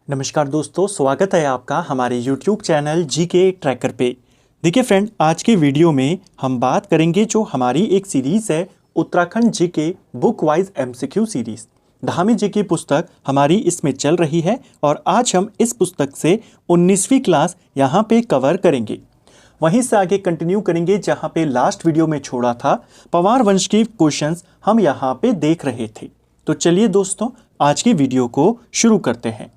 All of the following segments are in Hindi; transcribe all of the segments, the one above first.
नमस्कार दोस्तों, स्वागत है आपका हमारे YouTube चैनल जीके ट्रैकर पे। देखिए फ्रेंड, आज की वीडियो में हम बात करेंगे जो हमारी एक सीरीज़ है Uttarakhand GK book wise MCQ series. Dhami ji की पुस्तक हमारी इसमें चल रही है और आज हम इस पुस्तक से 19वीं क्लास यहाँ पे कवर करेंगे। वहीं से आगे कंटिन्यू करेंगे जहाँ पे लास्ट वीडियो में छोड़ा था। पवार वंश के क्वेश्चंस हम यहाँ पे देख रहे थे। तो चलिए दोस्तों, आज की वीडियो को शुरू करते हैं।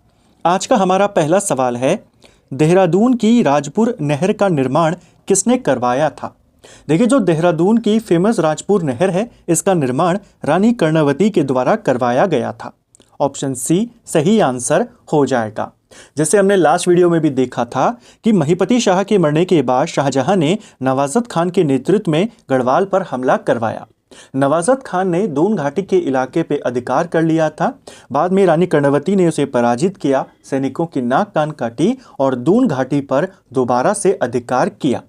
आज का हमारा पहला सवाल है, देहरादून की राजपुर नहर का निर्माण किसने करवाया था? देखिए, जो देहरादून की फेमस राजपुर नहर है, इसका निर्माण रानी कर्णवती के द्वारा करवाया गया था। ऑप्शन सी सही आंसर हो जाएगा। जैसे हमने लास्ट वीडियो में भी देखा था कि महिपति शाह के मरने के बाद शाहजहां ने नवाजत खान के नेतृत्व में गढ़वाल पर हमला करवाया। नवाजत खान ने दून घाटी के इलाके पे अधिकार कर लिया था। बाद में रानी कर्णवती ने उसे पराजित किया, सैनिकों की नाक कान काटी और दून घाटी पर दोबारा से अधिकार किया।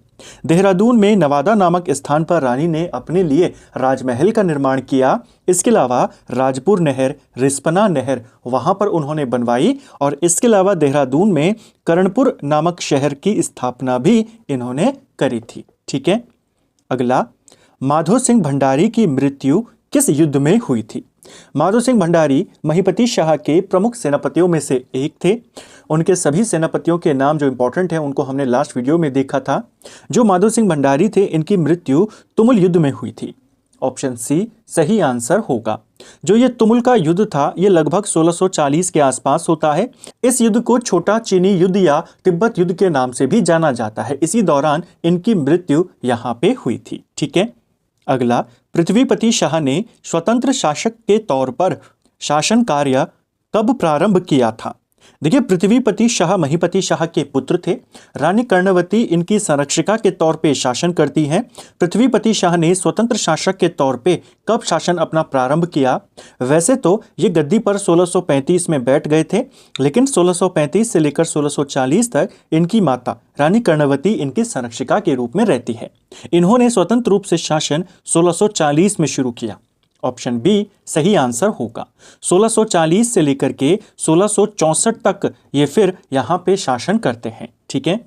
देहरादून में नवादा नामक स्थान पर रानी ने अपने लिए राजमहल का निर्माण किया। इसके अलावा राजपुर नहर, रिस्पना नहर वहां पर उन्होंने बनवाई और इसके अलावा देहरादून में कर्णपुर नामक शहर की स्थापना भी इन्होंने करी थी। ठीक है, अगला, माधो सिंह भंडारी की मृत्यु किस युद्ध में हुई थी? माधो सिंह भंडारी महिपति शाह के प्रमुख सेनापतियों में से एक थे। उनके सभी सेनापतियों के नाम जो इंपॉर्टेंट हैं उनको हमने लास्ट वीडियो में देखा था। जो माधो सिंह भंडारी थे, इनकी मृत्यु तुमुल युद्ध में हुई थी। ऑप्शन सी सही आंसर होगा। जो ये तुमुल का युद्ध था, ये लगभग 1640 के आसपास होता है। इस युद्ध को छोटा चीनी युद्ध या तिब्बत युद्ध के नाम से भी जाना जाता है। इसी दौरान इनकी मृत्यु यहाँ पे हुई थी। ठीक है, अगला, पृथ्वीपति शाह ने स्वतंत्र शासक के तौर पर शासन कार्य कब प्रारंभ किया था? देखिए, पृथ्वीपति शाह महिपति शाह के पुत्र थे। रानी कर्णवती इनकी संरक्षिका के तौर पे शासन करती हैं। पृथ्वीपति शाह ने स्वतंत्र शासक के तौर पे कब शासन अपना प्रारंभ किया? वैसे तो ये गद्दी पर 1635 में बैठ गए थे, लेकिन 1635 से लेकर 1640 तक इनकी माता रानी कर्णवती इनकी संरक्षिका के रूप में रहती है। इन्होंने स्वतंत्र रूप से शासन 1640 में शुरू किया। ऑप्शन बी सही आंसर होगा। 1640 से लेकर के 1664 तक ये फिर यहाँ पे शासन करते हैं। ठीक है,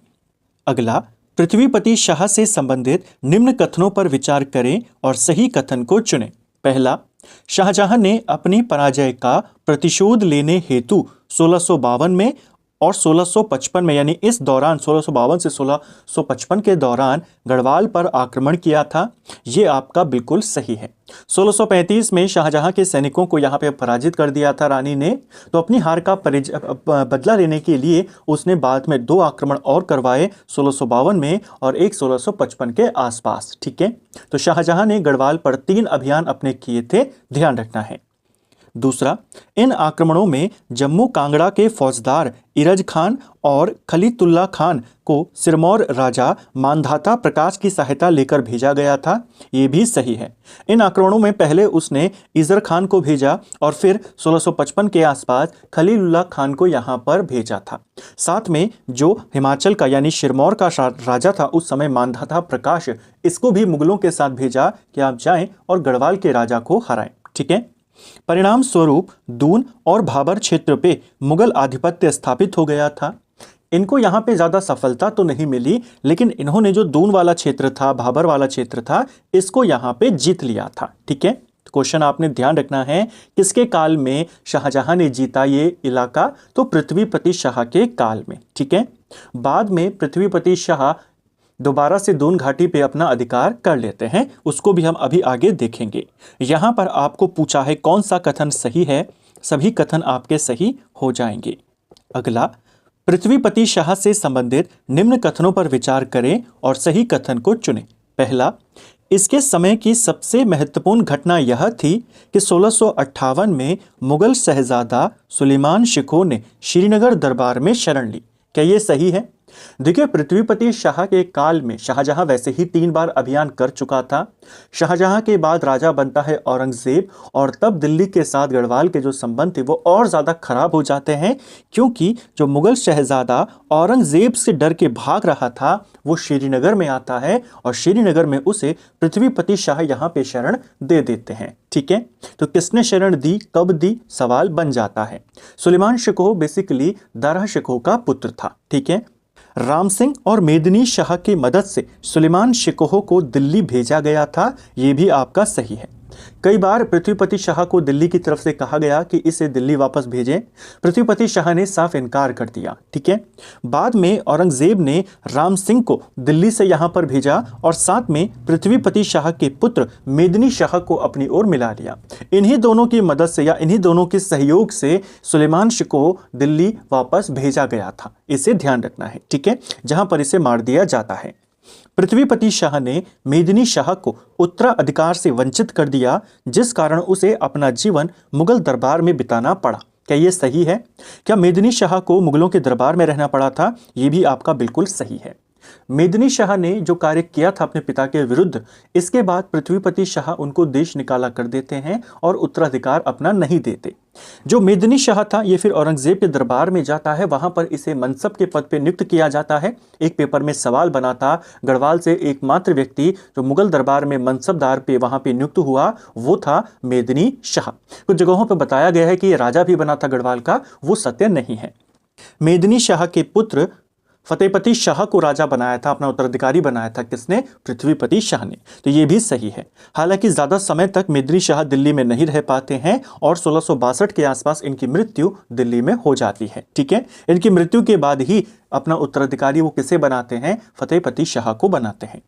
अगला, पृथ्वीपति शाह से संबंधित निम्न कथनों पर विचार करें और सही कथन को चुनें। पहला, शाहजहां ने अपनी पराजय का प्रतिशोध लेने हेतु 1652 में और 1655 में, यानी इस दौरान 1652 से 1655 के दौरान गढ़वाल पर आक्रमण किया था। ये आपका बिल्कुल सही है। 1635 में शाहजहां के सैनिकों को यहाँ पे पराजित कर दिया था रानी ने, तो अपनी हार का बदला लेने के लिए उसने बाद में 2 आक्रमण और करवाए, 1652 में और एक 1655 के आसपास। ठीक है, तो शाहजहां ने गढ़वाल पर 3 अभियान अपने किए थे, ध्यान रखना है। दूसरा, इन आक्रमणों में जम्मू कांगड़ा के फौजदार इरज खान और खलीतुल्ला खान को सिरमौर राजा मानधाता प्रकाश की सहायता लेकर भेजा गया था। ये भी सही है। इन आक्रमणों में पहले उसने इजर खान को भेजा और फिर 1655 के आसपास खलीलुल्ला खान को यहाँ पर भेजा था। साथ में जो हिमाचल का यानी सिरमौर का राजा था उस समय मानधाता प्रकाश, इसको भी मुगलों के साथ भेजा कि आप जाएं और गढ़वाल के राजा को हराएं। ठीक है, परिणाम स्वरूप दून और भाबर क्षेत्र पे मुगल आधिपत्य स्थापित हो गया था। इनको यहाँ पे ज़्यादा सफलता तो नहीं मिली, लेकिन इन्होंने जो दून वाला क्षेत्र था, भाबर वाला क्षेत्र था, इसको यहाँ पे जीत लिया था। ठीक है, क्वेश्चन आपने ध्यान रखना है, किसके काल में शाहजहां ने जीता ये इलाका? तो पृथ्वीपति शाह के काल में। ठीक है, बाद में पृथ्वीपति शाह दोबारा से दून घाटी पे अपना अधिकार कर लेते हैं, उसको भी हम अभी आगे देखेंगे। यहाँ पर आपको पूछा है कौन सा कथन सही है, सभी कथन आपके सही हो जाएंगे। अगला, पृथ्वीपति शाह से संबंधित निम्न कथनों पर विचार करें और सही कथन को चुनें। पहला, इसके समय की सबसे महत्वपूर्ण घटना यह थी कि 1658 में मुगल शहजादा सुलेमान शिकोह ने श्रीनगर दरबार में शरण ली। क्या ये सही है? देखिए, पृथ्वीपति शाह के काल में शाहजहां वैसे ही 3 बार अभियान कर चुका था। शाहजहां के बाद राजा बनता है औरंगजेब और तब दिल्ली के साथ गढ़वाल के जो संबंध थे वो और ज़्यादा खराब हो जाते हैं, क्योंकि जो मुगल शहजादा औरंगजेब से डर के भाग रहा था वो श्रीनगर में आता है और श्रीनगर में उसे पृथ्वीपति शाह यहाँ पे शरण दे देते हैं। ठीक है, तो किसने शरण दी, कब दी, सवाल बन जाता है। सुलेमान शिकोह बेसिकली दारा शिकोह का पुत्र था। ठीक है, राम सिंह और मेदिनी शाह की मदद से सुलेमान शिकोह को दिल्ली भेजा गया था, यह भी आपका सही है। कई बार पृथ्वीपति शाह को दिल्ली की तरफ से कहा गया कि इसे दिल्ली वापस भेजें, पृथ्वीपति शाह ने साफ इनकार कर दिया। ठीक है, बाद में औरंगजेब ने राम सिंह को दिल्ली से यहां पर भेजा और साथ में पृथ्वीपति शाह के पुत्र मेदिनी शाह को अपनी ओर मिला लिया। इन्हीं दोनों की मदद से या इन्हीं दोनों के सहयोग से सुलेमान शिकोह दिल्ली वापस भेजा गया था, इसे ध्यान रखना है। ठीक है, जहां पर इसे मार दिया जाता है। पृथ्वीपति शाह ने मेदिनी शाह को उत्तराधिकार से वंचित कर दिया, जिस कारण उसे अपना जीवन मुगल दरबार में बिताना पड़ा। क्या यह सही है? क्या मेदिनी शाह को मुगलों के दरबार में रहना पड़ा था? यह भी आपका बिल्कुल सही है। मेदिनी शाह ने जो कार्य किया था अपने पिता के विरुद्ध, इसके बाद पृथ्वीपति शाह उनको देश निकाला कर देते हैं और उत्तराधिकार अपना नहीं देते। जो मेदिनी शाह था ये फिर औरंगजेब के दरबार में जाता है, वहां पर इसे मनसब के पद पे नियुक्त किया जाता है। एक पेपर में सवाल बना था, गढ़वाल से एकमात्र व्यक्ति जो मुगल दरबार में मनसबदार पे वहां पे नियुक्त हुआ वो था मेदिनी शाह। कुछ जगहों पर बताया गया है कि ये राजा भी बना था गढ़वाल का, वो सत्य नहीं है। मेदिनी शाह के पुत्र फतेहपति शाह को राजा बनाया था, अपना उत्तराधिकारी बनाया था, किसने? पृथ्वीपति शाह ने। तो ये भी सही है। हालांकि ज़्यादा समय तक मेदिनी शाह दिल्ली में नहीं रह पाते हैं और 1662 के आसपास इनकी मृत्यु दिल्ली में हो जाती है। ठीक है, इनकी मृत्यु के बाद ही अपना उत्तराधिकारी वो किसे बनाते हैं? फतेहपति शाह को बनाते हैं।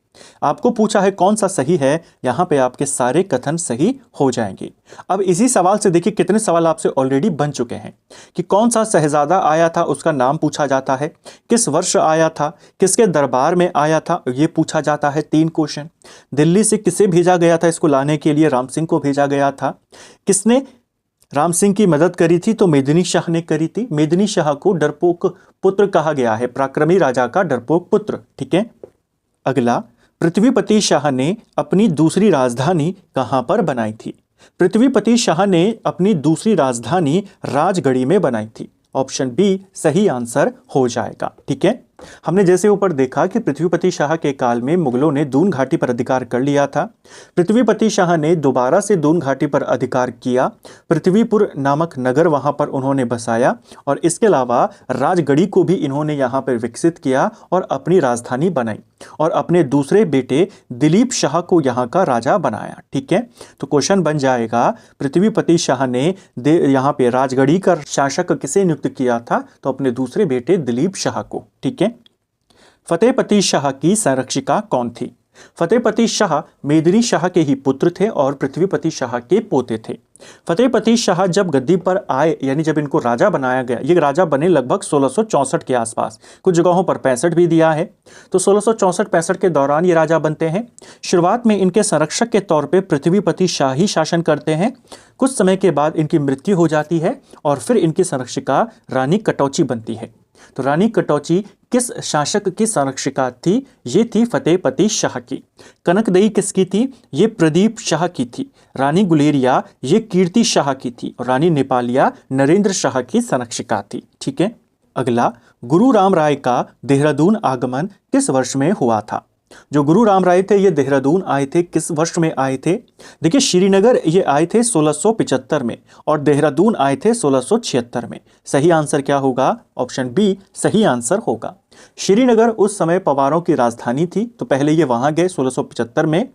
आपको पूछा है कौन सा सही है, यहाँ पे आपके सारे कथन सही हो जाएंगे। अब इसी सवाल से देखिए कितने सवाल आपसे ऑलरेडी बन चुके हैं कि कौन सा शहजादा आया था, उसका नाम पूछा जाता है, किस वर्ष आया था, किसके दरबार में आया था, ये पूछा जाता है। 3 क्वेश्चन। दिल्ली से किसे भेजा गया था इसको लाने के लिए? राम सिंह को भेजा गया था। किसने राम सिंह की मदद करी थी? तो मेदिनी शाह ने करी थी। मेदिनी शाह को डरपोक पुत्र कहा गया है, पराक्रमी राजा का डरपोक पुत्र। ठीक है, अगला, पृथ्वीपति शाह ने अपनी दूसरी राजधानी कहां पर बनाई थी? पृथ्वीपति शाह ने अपनी दूसरी राजधानी राजगढ़ी में बनाई थी। ऑप्शन बी सही आंसर हो जाएगा। ठीक है, हमने जैसे ऊपर देखा कि पृथ्वीपति शाह के काल में मुगलों ने दून घाटी पर अधिकार कर लिया था। पृथ्वीपति शाह ने दोबारा से दून घाटी पर अधिकार किया। पृथ्वीपुर नामक नगर वहां पर उन्होंने बसाया और इसके अलावा राजगढ़ी को भी इन्होंने यहां पर विकसित किया और अपनी राजधानी बनाई और अपने दूसरे बेटे दिलीप शाह को यहां का राजा बनाया। ठीक है, तो क्वेश्चन बन जाएगा पृथ्वीपति शाह ने यहां पे राजगढ़ी का शासक किसे नियुक्त किया था? तो अपने दूसरे बेटे दिलीप शाह को। ठीक है, फतेहपति शाह की संरक्षिका कौन थी? फतेहपति शाह मेदिनी शाह के ही पुत्र थे और पृथ्वीपति शाह के पोते थे। फतेहपति शाह जब गद्दी पर आए, यानी जब इनको राजा बनाया गया, ये राजा बने लगभग 1664 के आसपास, कुछ जगहों पर 65 भी दिया है, तो 1664-65 के दौरान ये राजा बनते हैं। शुरुआत में इनके संरक्षक के तौर पे पृथ्वीपति शाह ही शासन करते हैं। कुछ समय के बाद इनकी मृत्यु हो जाती है और फिर इनकी संरक्षिका रानी कटौची बनती है। तो रानी कटौची किस शासक की संरक्षिका थी? ये थी फतेहपति शाह की। कनकदई किसकी थी? ये प्रदीप शाह की थी। रानी गुलेरिया ये कीर्ति शाह की थी और रानी नेपालिया नरेंद्र शाह की संरक्षिका थी। ठीक है, अगला, गुरु राम राय का देहरादून आगमन किस वर्ष में हुआ था? जो गुरु राम राय थे ये देहरादून आए थे, किस वर्ष में आए थे? देखिए, श्रीनगर ये आए थे 1675 में और देहरादून आए थे 1676 में। सही आंसर क्या होगा? ऑप्शन बी सही आंसर होगा। श्रीनगर उस समय पवारों की राजधानी थी, तो पहले ये वहां गए 1675 में।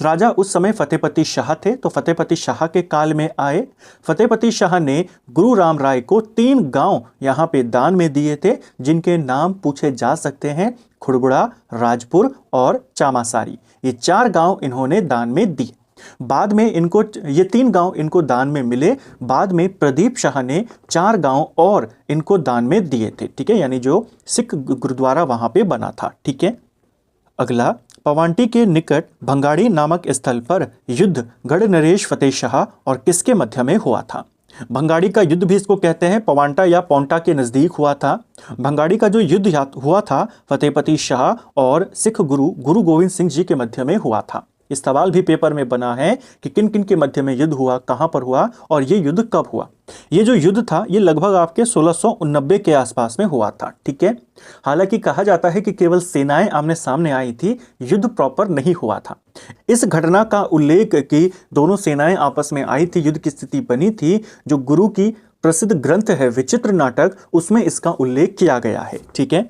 राजा उस समय फतेहपति शाह थे, तो फतेहपति शाह के काल में आए। फतेहपति शाह ने गुरु राम राय को 3 गांव यहां पे दान में दिए थे, जिनके नाम पूछे जा सकते हैं, खुड़बुड़ा, राजपुर और चामासारी। ये 4 गांव इन्होंने दान में दिए। बाद में इनको ये 3 गांव इनको दान में मिले। बाद में प्रदीप शाह ने 4 गांव और इनको दान में दिए थे। ठीक है, यानी जो सिख गुरुद्वारा वहां पे बना था। ठीक है, अगला, पवांटी के निकट भंगाड़ी नामक स्थल पर युद्ध गढ़ नरेश फतेह शाह और किसके मध्य में हुआ था? भंगाड़ी का युद्ध भी इसको कहते हैं, पवांटा या पौंटा के नजदीक हुआ था। भंगाड़ी का जो युद्ध हुआ था फतेहपति शाह और सिख गुरु गोविंद सिंह जी के मध्य में हुआ था। इस सवाल भी पेपर में बना है कि किन किन के मध्य में युद्ध हुआ, कहां पर हुआ और ये युद्ध कब हुआ। ये जो युद्ध था ये लगभग आपके 1689 के आसपास में हुआ था। ठीक है, हालांकि कहा जाता है कि केवल सेनाएं आमने सामने आई थी, युद्ध प्रॉपर नहीं हुआ था। इस घटना का उल्लेख कि दोनों सेनाएं आपस में आई थी, युद्ध की स्थिति बनी थी, जो गुरु की प्रसिद्ध ग्रंथ है विचित्र नाटक, उसमें इसका उल्लेख किया गया है। ठीक है,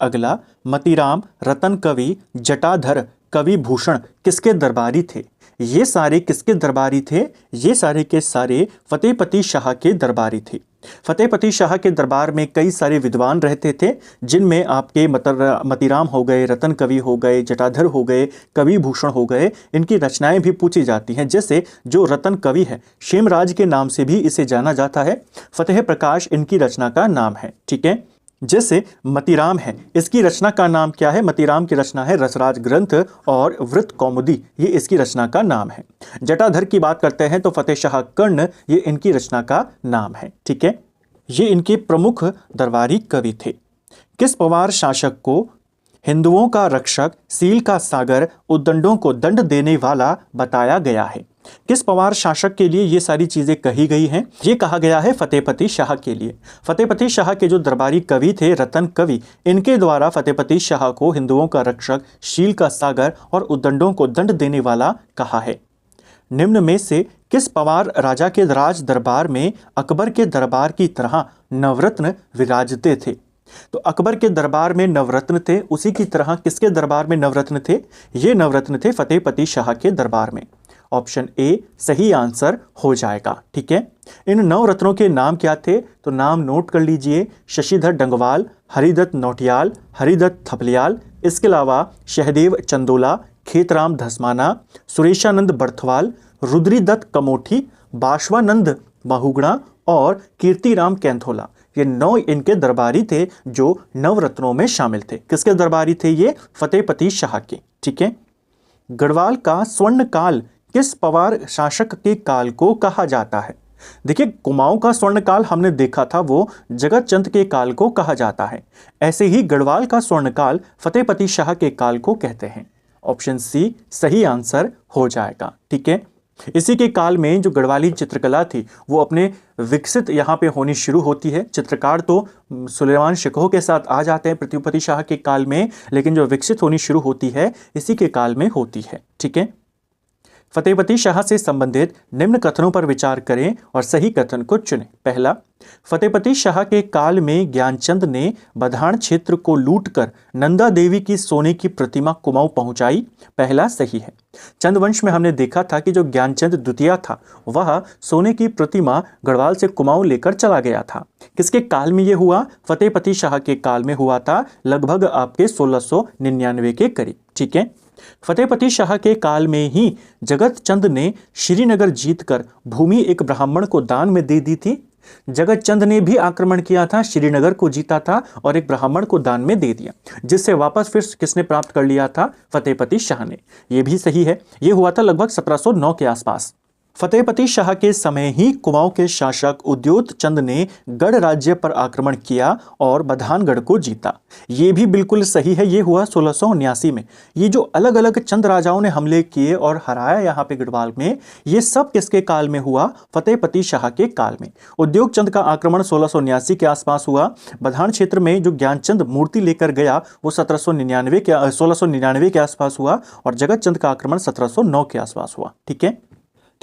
अगला, मतीराम, रतन कवि, जटाधर, कवि भूषण किसके दरबारी थे? ये सारे किसके दरबारी थे? ये सारे के सारे फतेहपति शाह के दरबारी थे। फतेहपति शाह के दरबार में कई सारे विद्वान रहते थे, जिनमें आपके मतीराम हो गए, रतन कवि हो गए, जटाधर हो गए, कवि भूषण हो गए। इनकी रचनाएं भी पूछी जाती हैं। जैसे जो रतन कवि है, क्षेमराज के नाम से भी इसे जाना जाता है। फतेह प्रकाश इनकी रचना का नाम है। ठीक है, जैसे मतीराम है, इसकी रचना का नाम क्या है? मतीराम की रचना है रसराज ग्रंथ और वृत्त कौमुदी, ये इसकी रचना का नाम है। जटाधर की बात करते हैं तो फतेह शाह कर्ण, ये इनकी रचना का नाम है। ठीक है, ये इनके प्रमुख दरबारी कवि थे। किस पवार शासक को हिंदुओं का रक्षक, सील का सागर, उद्दंडों को दंड देने वाला बताया गया है? किस पवार शासक के लिए ये सारी चीजें कही गई हैं? ये कहा गया है फतेहपति शाह के लिए। फतेहपति शाह के जो दरबारी कवि थे रतन कवि, इनके द्वारा फतेहपति शाह को हिंदुओं का रक्षक, शील का सागर और उद्दंडों को दंड देने वाला कहा है। निम्न में से किस पवार राजा के राज दरबार में अकबर के दरबार की तरह नवरत्न विराजते थे? तो अकबर के दरबार में नवरत्न थे, उसी की तरह किसके दरबार में नवरत्न थे? ये नवरत्न थे फतेहपति शाह के दरबार में। ऑप्शन ए सही आंसर हो जाएगा। ठीक है, इन नवरत्नों के नाम क्या थे? तो नाम नोट कर लीजिए, शशिधर डंगवाल, हरिदत्त नौटियाल, हरिदत्त थपलियाल, इसके अलावा शहदेव चंदोला, खेतराम धसमाना, सुरेशानंद बर्थवाल, रुद्रीदत्त कमोठी, बाशवानंद बहुगुणा और कीर्तिराम कैंथोला। ये 9 इनके दरबारी थे जो नवरत्नों में शामिल थे। किसके दरबारी थे ये? फतेहपति शाह के। ठीक है, गढ़वाल का स्वर्ण काल किस पवार शासक के काल को कहा जाता है? देखिए, कुमाऊं का स्वर्ण काल हमने देखा था, वो जगत चंद के काल को कहा जाता है। ऐसे ही गढ़वाल का स्वर्ण काल फतेहपति शाह के काल को कहते हैं। ऑप्शन सी सही आंसर हो जाएगा। ठीक है, इसी के काल में जो गढ़वाली चित्रकला थी वो अपने विकसित यहाँ पे होनी शुरू होती है। चित्रकार तो सुलेमान शिकोह के साथ आ जाते हैं फतेहपति शाह के काल में, लेकिन जो विकसित होनी शुरू होती है इसी के काल में होती है। ठीक है, फतेहपति शाह से संबंधित निम्न कथनों पर विचार करें और सही कथन को चुनें। पहला, फतेहपति शाह के काल में ज्ञानचंद ने बधान क्षेत्र को लूटकर नंदा देवी की सोने की प्रतिमा कुमाऊं पहुंचाई। पहला सही है। चंदवंश में हमने देखा था कि जो ज्ञानचंद द्वितीय था वह सोने की प्रतिमा गढ़वाल से कुमाऊं लेकर चला गया था। किसके काल में यह हुआ? फतेहपति शाह के काल में हुआ था, लगभग आपके 1699 के करीब। ठीक है, फतेहपति शाह के काल में ही जगत चंद ने श्रीनगर जीतकर भूमि एक ब्राह्मण को दान में दे दी थी। जगत चंद ने भी आक्रमण किया था, श्रीनगर को जीता था और एक ब्राह्मण को दान में दे दिया, जिससे वापस फिर किसने प्राप्त कर लिया था? फतेहपति शाह ने। यह भी सही है, यह हुआ था लगभग 1709 के आसपास। फतेहपति शाह के समय ही कुमाऊं के शासक उद्योत चंद ने गढ़ राज्य पर आक्रमण किया और बधानगढ़ को जीता। ये भी बिल्कुल सही है, ये हुआ 1679 में। ये जो अलग अलग चंद राजाओं ने हमले किए और हराया यहाँ पे गढ़वाल में, ये सब किसके काल में हुआ? फतेहपति शाह के काल में। उद्योग चंद का आक्रमण 1679 के आसपास हुआ। बधान क्षेत्र में जो ज्ञानचंद मूर्ति लेकर गया वो 1699 के आसपास हुआ और जगत चंद का आक्रमण 1709 के आसपास हुआ। ठीक है,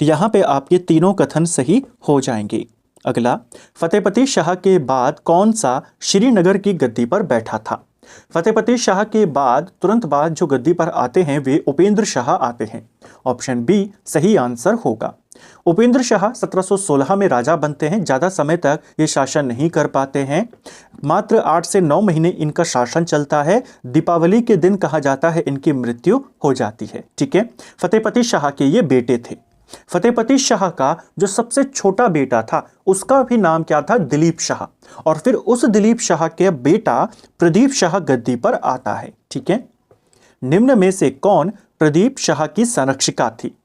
तो यहाँ पे आपके तीनों कथन सही हो जाएंगे। अगला, फतेहपति शाह के बाद कौन सा श्रीनगर की गद्दी पर बैठा था? फतेहपति शाह के बाद तुरंत बाद जो गद्दी पर आते हैं वे उपेंद्र शाह आते हैं। ऑप्शन बी सही आंसर होगा। उपेंद्र शाह 1716 में राजा बनते हैं। ज़्यादा समय तक ये शासन नहीं कर पाते हैं, मात्र 8 से 9 महीने इनका शासन चलता है। दीपावली के दिन कहा जाता है इनकी मृत्यु हो जाती है। ठीक है, फतेहपति शाह के ये बेटे थे। फतेहपति शाह का जो सबसे छोटा बेटा था उसका भी नाम क्या था? दिलीप शाह। और फिर उस दिलीप शाह के बेटा प्रदीप शाह गद्दी पर आता है। ठीक है, निम्न में से कौन प्रदीप शाह की संरक्षिका थी?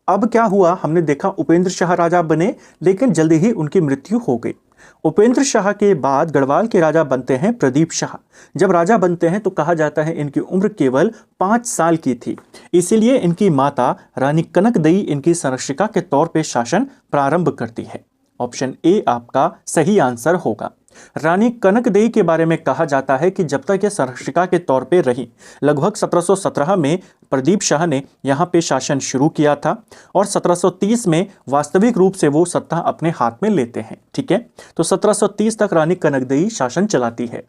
अब क्या हुआ, हमने देखा उपेंद्र शाह राजा बने लेकिन जल्दी ही उनकी मृत्यु हो गई। उपेंद्र शाह के बाद गढ़वाल के राजा बनते हैं प्रदीप शाह। जब राजा बनते हैं तो कहा जाता है इनकी उम्र केवल 5 साल की थी, इसीलिए इनकी माता रानी कनकदई इनकी संरक्षिका के तौर पे शासन प्रारंभ करती है। ऑप्शन ए आपका सही आंसर होगा। रानी कनकदेई के बारे में कहा जाता है कि जब तक ये संरक्षिका के तौर पे रही, लगभग 1717 में प्रदीप शाह ने यहाँ पे शासन शुरू किया था और 1730 में वास्तविक रूप से वो सत्ता अपने हाथ में लेते हैं। ठीक है, तो 1730 तक रानी कनकदेई शासन चलाती है।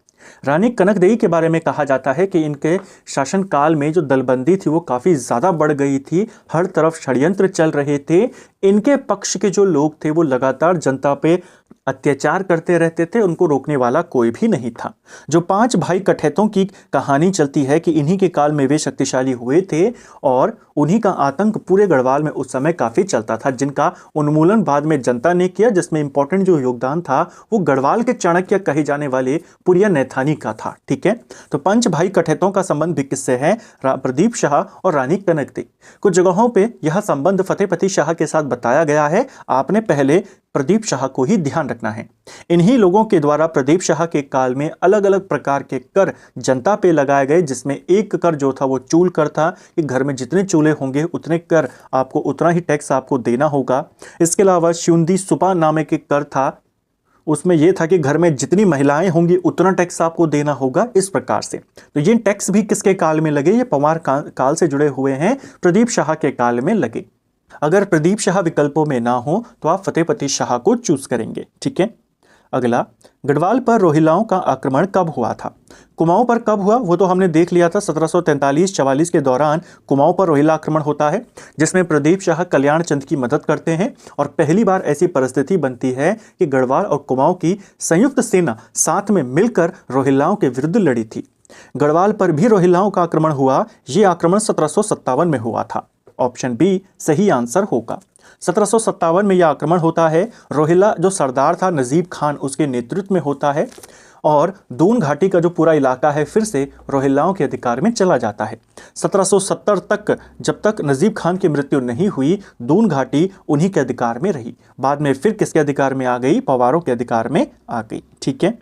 रानी कनकदेई के बारे में कहा जाता है कि इनके शासन काल में जो दलबंदी थी वो काफ़ी ज़्यादा बढ़ गई थी, हर तरफ षड्यंत्र चल रहे थे। इनके पक्ष के जो लोग थे वो लगातार जनता पे अत्याचार करते रहते थे, उनको रोकने वाला कोई भी नहीं था। जो 5 भाई कठैतों की कहानी चलती है कि इन्हीं के काल में वे शक्तिशाली हुए थे और उन्हीं का आतंक पूरे गढ़वाल में उस समय काफ़ी चलता था, जिनका उन्मूलन बाद में जनता ने किया, जिसमें इंपॉर्टेंट जो योगदान था वो गढ़वाल के चाणक्य कहे जाने वाले पुरिया नैथानी का था। ठीक है, तो 5 भाई कठैतों का संबंध भी किससे है? प्रदीप शाह और रानी कनकदेई। कुछ जगहों पे यह संबंध फतेहपति शाह के साथ बताया गया है, आपने पहले प्रदीप शाह को ही ध्यान रखना है। इन्हीं लोगों के द्वारा प्रदीप शाह के काल में अलग अलग प्रकार के कर जनता पे लगाए गए, जिसमें एक कर जो था वो चूल कर था कि घर में जितने चूल्हे होंगे उतने कर आपको, उतना ही टैक्स आपको देना होगा। इसके अलावा श्यूंदी सुपा नामे के कर था, उसमें यह था कि घर में जितनी महिलाएं होंगी उतना टैक्स आपको देना होगा। इस प्रकार से तो ये टैक्स भी किसके काल में लगे? ये पंवार काल से जुड़े हुए हैं, प्रदीप शाह के काल में लगे। अगर प्रदीप शाह विकल्पों में ना हो तो आप फतेहपति शाह को चूज करेंगे। ठीक है, अगला, गढ़वाल पर रोहिलाओं का आक्रमण कब हुआ था? कुमाऊं पर कब हुआ वो तो हमने देख लिया था। 1743-44 के दौरान कुमाऊं पर रोहिला आक्रमण होता है, जिसमें प्रदीप शाह कल्याण चंद की मदद करते हैं और पहली बार ऐसी परिस्थिति बनती है कि गढ़वाल और कुमाऊं की संयुक्त सेना साथ में मिलकर रोहिलाओं के विरुद्ध लड़ी थी। गढ़वाल पर भी रोहिलाओं का आक्रमण हुआ। ये आक्रमण 1757 में हुआ था। ऑप्शन बी सही आंसर होगा। 1757 में यह आक्रमण होता है। रोहिला जो सरदार था नजीब खान, उसके नेतृत्व में होता है और दून घाटी का जो पूरा इलाका है फिर से रोहिलाओं के अधिकार में चला जाता है। 1770 तक जब तक नजीब खान की मृत्यु नहीं हुई, दून घाटी उन्हीं के अधिकार में रही। बाद में फिर किसके अधिकार में आ गई? पंवारों के अधिकार में आ गई। ठीक है,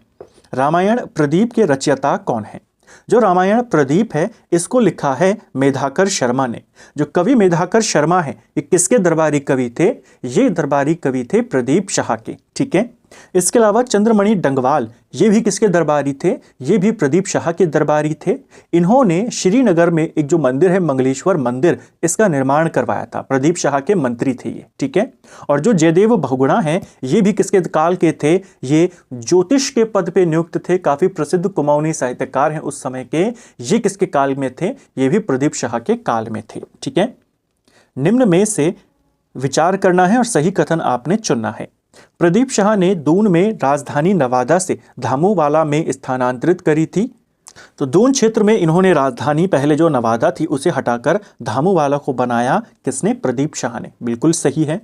रामायण प्रदीप के रचयिता कौन है? जो रामायण प्रदीप है इसको लिखा है मेधाकर शर्मा ने। जो कवि मेधाकर शर्मा है ये किसके दरबारी कवि थे? ये दरबारी कवि थे प्रदीप शाह के। ठीक है, इसके अलावा चंद्रमणि डंगवाल ये भी किसके दरबारी थे? ये भी प्रदीप शाह के दरबारी थे। इन्होंने श्रीनगर में एक जो मंदिर है मंगलेश्वर मंदिर, इसका निर्माण करवाया था। प्रदीप शाह के मंत्री थे ये। ठीक है, और जो जयदेव बहुगुणा हैं ये भी किसके काल के थे? ये ज्योतिष के पद पे नियुक्त थे, काफी प्रसिद्ध कुमाऊनी साहित्यकार हैं उस समय के। ये किसके काल में थे? ये भी प्रदीप शाह के काल में थे। ठीक है, निम्न में से विचार करना है और सही कथन आपने चुनना है। प्रदीप शाह ने दून में राजधानी नवादा से धामूवाला में स्थानांतरित करी थी। तो दून क्षेत्र में इन्होंने राजधानी पहले जो नवादा थी उसे हटाकर धामूवाला को बनाया। किसने? प्रदीप शाह ने। बिल्कुल सही है।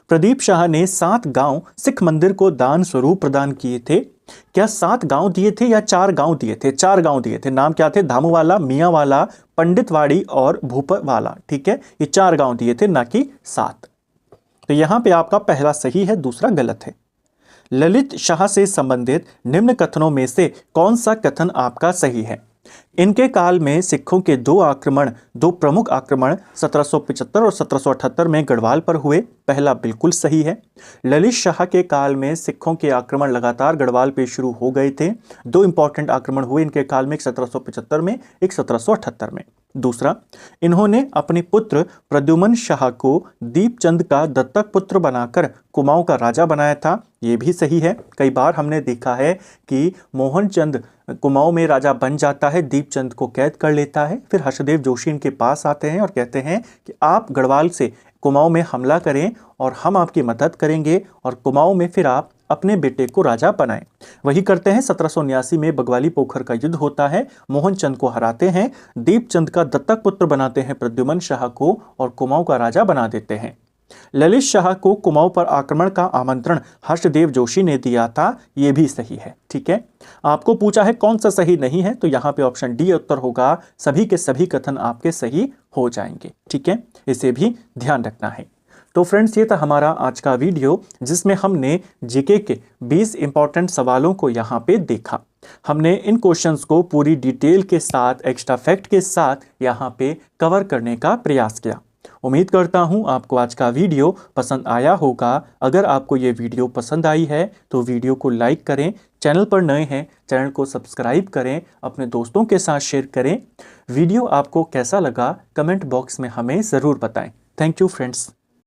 प्रदीप शाह ने 7 गांव सिख मंदिर को दान स्वरूप प्रदान किए थे। क्या 7 गांव दिए थे या 4 गांव दिए थे? 4 गांव दिए थे। नाम क्या थे? धामूवाला, मियांवाला, पंडितवाड़ी और भूपवाला। ठीक है, ये 4 गांव दिए थे, ना कि 7। तो यहां पे आपका पहला सही है, दूसरा गलत है। ललित शाह से संबंधित निम्न कथनों में से कौन सा कथन आपका सही है? इनके काल में सिखों के 2 प्रमुख आक्रमण 1775 और 1778 में गढ़वाल पर हुए। पहला बिल्कुल सही है। ललित शाह के काल में सिखों के आक्रमण लगातार गढ़वाल पे शुरू हो गए थे। 2 इंपॉर्टेंट आक्रमण हुए इनके काल में, एक 1775 में, एक 1778 में। दूसरा, इन्होंने अपने पुत्र प्रद्युमन शाह को दीपचंद का दत्तक पुत्र बनाकर कुमाऊं का राजा बनाया था। ये भी सही है। कई बार हमने देखा है कि मोहनचंद कुमाऊं में राजा बन जाता है, दीपचंद को कैद कर लेता है, फिर हर्षदेव जोशी इनके पास आते हैं और कहते हैं कि आप गढ़वाल से कुमाऊं में हमला करें और हम आपकी मदद करेंगे और कुमाऊं में फिर आप अपने बेटे को राजा बनाएं। वही करते हैं। 1779 में बगवाली पोखर का युद्ध होता है, मोहनचंद को हराते हैं, दीपचंद का दत्तक पुत्र बनाते हैं प्रद्युमन शाह को और कुमाऊं का राजा बना देते हैं। ललित शाह को कुमाऊं पर आक्रमण का आमंत्रण हर्षदेव जोशी ने दिया था। यह भी सही है। ठीक है, आपको पूछा है कौन सा सही नहीं है, तो यहां पे ऑप्शन डी उत्तर होगा। सभी के सभी कथन आपके सही हो जाएंगे। ठीक है, इसे भी ध्यान रखना है। तो फ्रेंड्स ये था हमारा आज का वीडियो जिसमें हमने जीके के 20 इंपॉर्टेंट सवालों को यहाँ पे देखा। हमने इन क्वेश्चंस को पूरी डिटेल के साथ, एक्स्ट्रा फैक्ट के साथ यहाँ पे कवर करने का प्रयास किया। उम्मीद करता हूँ आपको आज का वीडियो पसंद आया होगा। अगर आपको ये वीडियो पसंद आई है तो वीडियो को लाइक करें, चैनल पर नए हैं चैनल को सब्सक्राइब करें, अपने दोस्तों के साथ शेयर करें। वीडियो आपको कैसा लगा कमेंट बॉक्स में हमें ज़रूर बताएं। Thank you friends.